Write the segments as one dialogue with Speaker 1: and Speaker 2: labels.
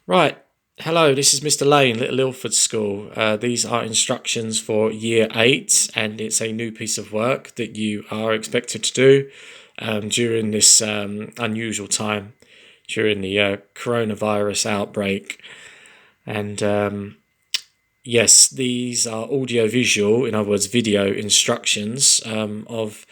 Speaker 1: Right. Hello, this is Mr. Lane, Little Ilford School. These are instructions for Year 8, and it's a new piece of work that you are expected to do during this unusual time, during the coronavirus outbreak. And yes, these are audio-visual, in other words, video instructions of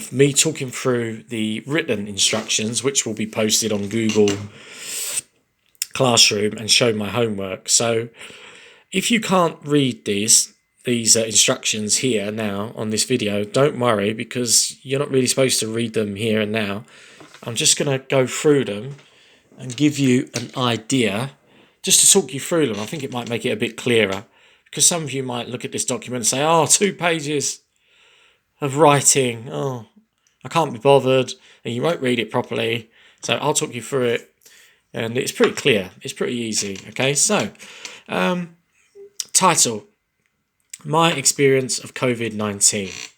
Speaker 1: me talking through the written instructions, which will be posted on Google Classroom and show my homework. So if you can't read these instructions here now on this video, don't worry, because you're not really supposed to read them here and now. I'm just going to go through them and give you an idea, just to talk you through them. I think it might make it a bit clearer, because some of you might look at this document and say, oh, 2 pages of writing, oh, I can't be bothered, and you won't read it properly. So I'll talk you through it, and it's pretty clear. It's pretty easy. Okay, so title: My Experience of COVID-19.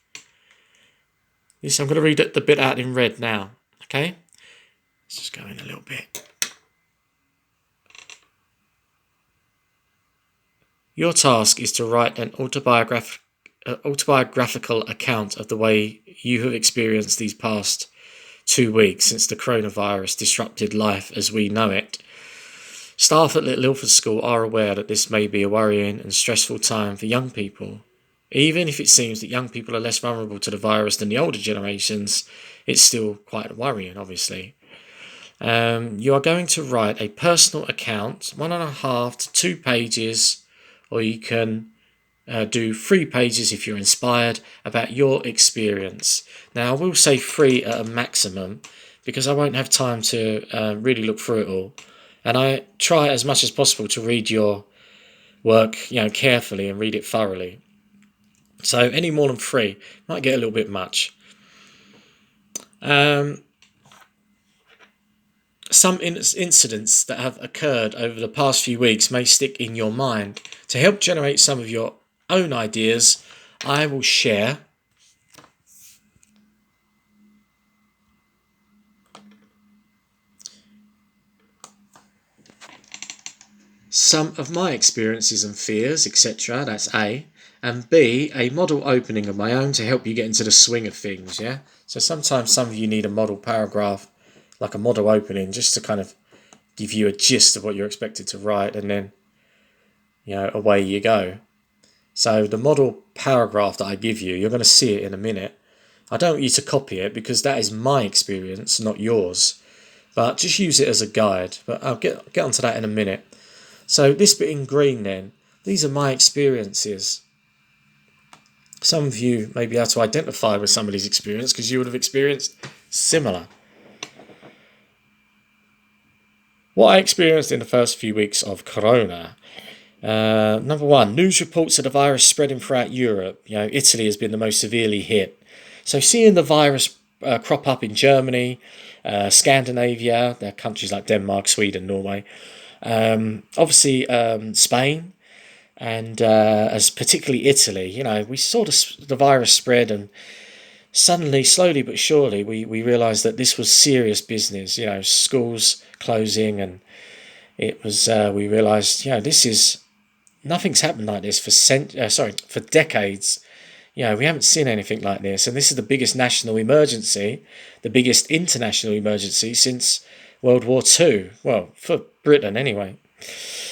Speaker 1: Yes, I'm going to read the bit out in red now. Okay, let's just go in a little bit. Your task is to write an autobiographical account of the way you have experienced these past 2 weeks since the coronavirus disrupted life as we know it. Staff at Little Ilford School are aware that this may be a worrying and stressful time for young people. Even if it seems that young people are less vulnerable to the virus than the older generations, it's still quite worrying, obviously. You are going to write a personal account, 1.5 to 2 pages, or you can do 3 pages if you're inspired, about your experience. Now, I will say 3 at a maximum, because I won't have time to really look through it all. And I try as much as possible to read your work, carefully and read it thoroughly. So any more than 3 might get a little bit much. Some incidents that have occurred over the past few weeks may stick in your mind. To help generate some of your own ideas, I will share some of my experiences and fears, etc. That's A. And B, a model opening of my own to help you get into the swing of things, yeah? So sometimes some of you need a model paragraph, like a model opening, just to kind of give you a gist of what you're expected to write, and then, away you go. So the model paragraph that I give you, you're going to see it in a minute. I don't want you to copy it, because that is my experience, not yours. But just use it as a guide. But I'll get onto that in a minute. So this bit in green then, these are my experiences. Some of you may be able to identify with somebody's experience because you would have experienced similar. What I experienced in the first few weeks of Corona. Number 1, news reports of the virus spreading throughout Europe. Italy has been the most severely hit. So seeing the virus crop up in Germany, Scandinavia, there are countries like Denmark, Sweden, Norway, obviously Spain, and as particularly Italy. We saw the virus spread, and suddenly, slowly but surely, we realised that this was serious business. Schools closing, and it was we realised this is nothing's happened like this for decades. We haven't seen anything like this, and this is the biggest national emergency, the biggest international emergency since World War II. Well, for Britain anyway.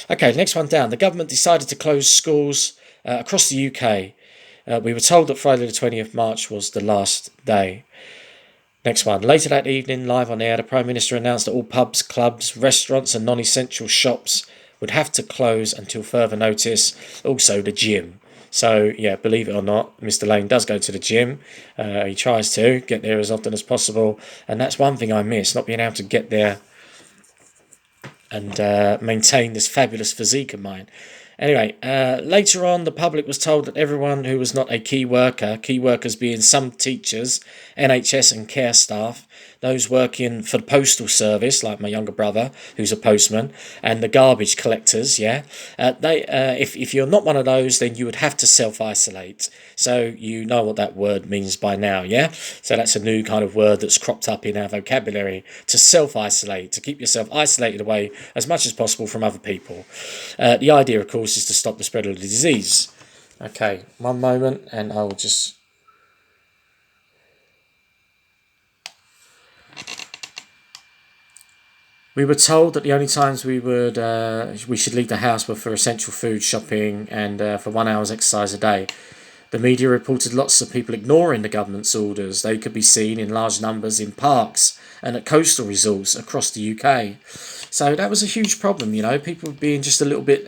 Speaker 1: Okay, next one down. The government decided to close schools across the UK. We were told that Friday the 20th March was the last day. Next one. Later that evening, live on air, the Prime Minister announced that all pubs, clubs, restaurants and non-essential shops would have to close until further notice. Also the gym. So, believe it or not, Mr. Lane does go to the gym. He tries to get there as often as possible. And that's one thing I miss, not being able to get there and maintain this fabulous physique of mine. Anyway, later on, the public was told that everyone who was not a key workers being some teachers, NHS and care staff, those working for the postal service, like my younger brother, who's a postman, and the garbage collectors, yeah, if you're not one of those, then you would have to self-isolate. So you know what that word means by now, yeah? So that's a new kind of word that's cropped up in our vocabulary, to self-isolate, to keep yourself isolated away as much as possible from other people. The idea, of course, is to stop the spread of the disease. Okay, one moment, and I will just... We were told that the only times we should leave the house were for essential food, shopping, and for 1 hour's exercise a day. The media reported lots of people ignoring the government's orders. They could be seen in large numbers in parks and at coastal resorts across the UK. So that was a huge problem, people being just a little bit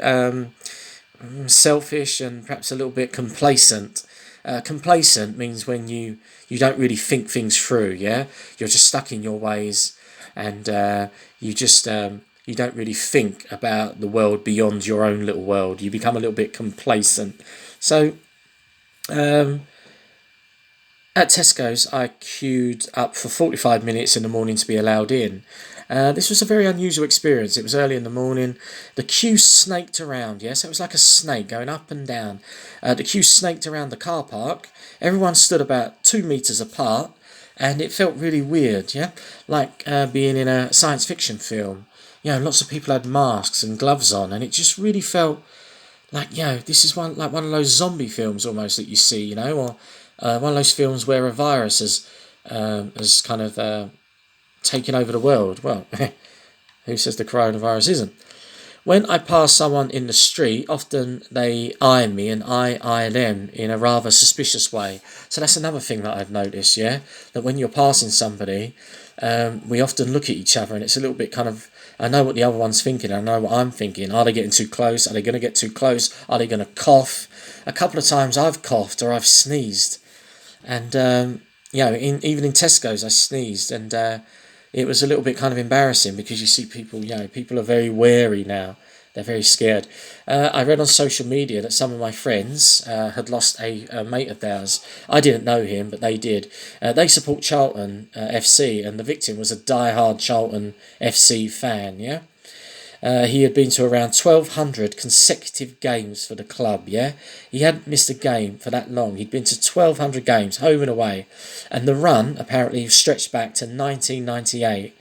Speaker 1: selfish and perhaps a little bit complacent. Complacent means when you don't really think things through, yeah? You're just stuck in your ways, and you don't really think about the world beyond your own little world. You become a little bit complacent. So at Tesco's, I queued up for 45 minutes in the morning to be allowed in. This was a very unusual experience. It was early in the morning. The queue snaked around, yes? It was like a snake going up and down. The queue snaked around the car park. Everyone stood about 2 metres apart, and it felt really weird, yeah? Like being in a science fiction film. Lots of people had masks and gloves on, and it just really felt like, this is one of those zombie films almost that you see, or one of those films where a virus has kind of taken over the world. Well, who says the coronavirus isn't? When I pass someone in the street, often they eye me and I eye them in a rather suspicious way. So that's another thing that I've noticed, yeah? That when you're passing somebody, we often look at each other, and it's a little bit kind of, I know what the other one's thinking, I know what I'm thinking. Are they getting too close? Are they going to get too close? Are they going to cough? A couple of times I've coughed or I've sneezed. And, even in Tesco's I sneezed, and it was a little bit kind of embarrassing, because you see people, people are very wary now. They're very scared. I read on social media that some of my friends had lost a mate of theirs. I didn't know him, but they did. They support Charlton FC, and the victim was a die-hard Charlton FC fan, yeah? He had been to around 1,200 consecutive games for the club, yeah? He hadn't missed a game for that long. He'd been to 1,200 games, home and away. And the run, apparently, stretched back to 1998.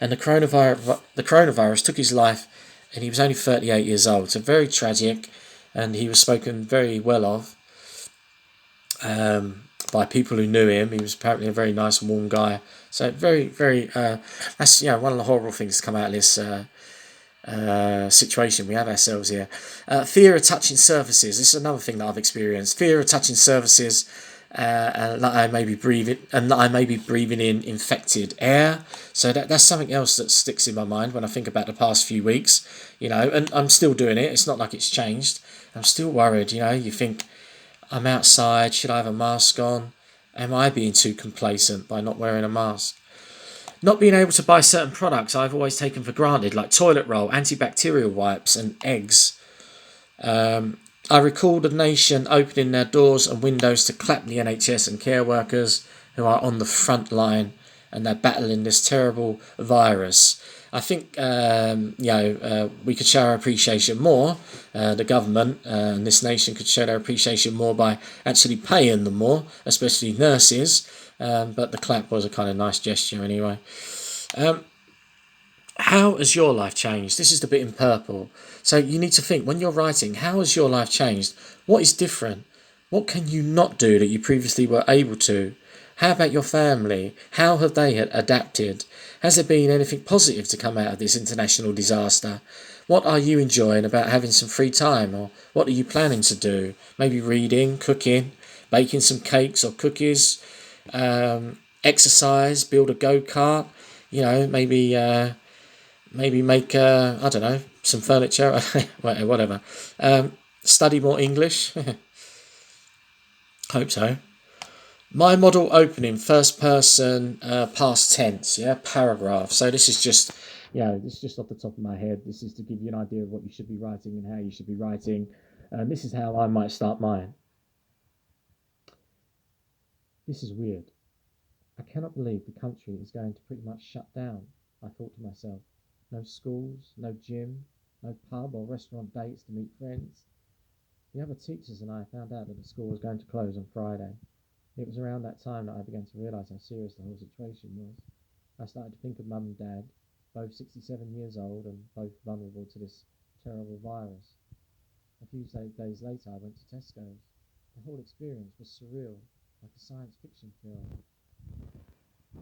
Speaker 1: And the coronavirus took his life, and he was only 38 years old. So very tragic, and he was spoken very well of by people who knew him. He was apparently a very nice, warm guy. So very, very... that's, one of the horrible things to come out of this... situation we have ourselves here. Fear of touching surfaces. This is another thing that I've experienced. Fear of touching surfaces, and that I may be breathing in infected air. So that's something else that sticks in my mind when I think about the past few weeks. And I'm still doing it. It's not like it's changed. I'm still worried. You think, I'm outside. Should I have a mask on? Am I being too complacent by not wearing a mask? Not being able to buy certain products I've always taken for granted, like toilet roll, antibacterial wipes, and eggs. I recall the nation opening their doors and windows to clap the NHS and care workers who are on the front line, and they're battling this terrible virus. I think we could show our appreciation more. The government and this nation could show their appreciation more by actually paying them more, especially nurses. But the clap was a kind of nice gesture anyway. How has your life changed? This is the bit in purple. So you need to think, when you're writing, how has your life changed? What is different? What can you not do that you previously were able to? How about your family? How have they adapted? Has there been anything positive to come out of this international disaster? What are you enjoying about having some free time? Or what are you planning to do? Maybe reading, cooking, baking some cakes or cookies, exercise, build a go-kart, maybe make, I don't know, some furniture, whatever. Study more English. Hope so. My model opening, first person, past tense, paragraph. So this is just, this is just off the top of my head. This is to give you an idea of what you should be writing and how you should be writing. This is how I might start mine. This is weird. I cannot believe the country is going to pretty much shut down, I thought to myself. No schools, no gym, no pub or restaurant dates to meet friends. The other teachers and I found out that the school was going to close on Friday. It was around that time that I began to realise how serious the whole situation was. I started to think of Mum and Dad, both 67 years old and both vulnerable to this terrible virus. A few days later, I went to Tesco's. The whole experience was surreal, like a science fiction film.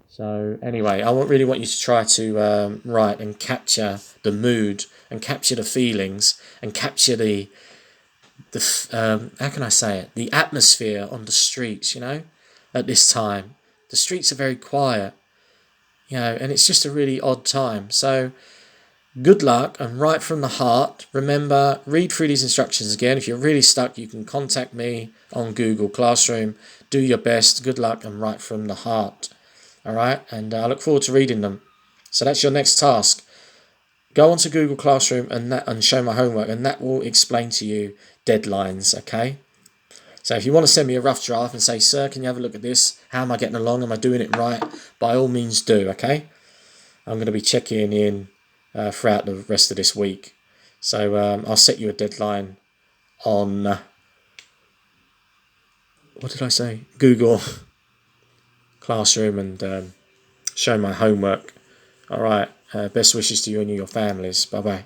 Speaker 1: So anyway, I really want you to try to write and capture the mood and capture the feelings and capture the how can I say it, the atmosphere on the streets. At this time, the streets are very quiet. And it's just a really odd time. So good luck and write from the heart. Remember, read through these instructions again. If you're really stuck, you can contact me on Google Classroom. Do your best. Good luck and write from the heart. All right, and I look forward to reading them. So that's your next task. Go onto Google Classroom and show my homework, and that will explain to you deadlines. Okay. So if you want to send me a rough draft and say, "Sir, can you have a look at this? How am I getting along? Am I doing it right?" By all means, do. Okay. I'm going to be checking in throughout the rest of this week. So I'll set you a deadline on what did I say? Google Classroom and show my homework. All right. Best wishes to you and your families. Bye bye.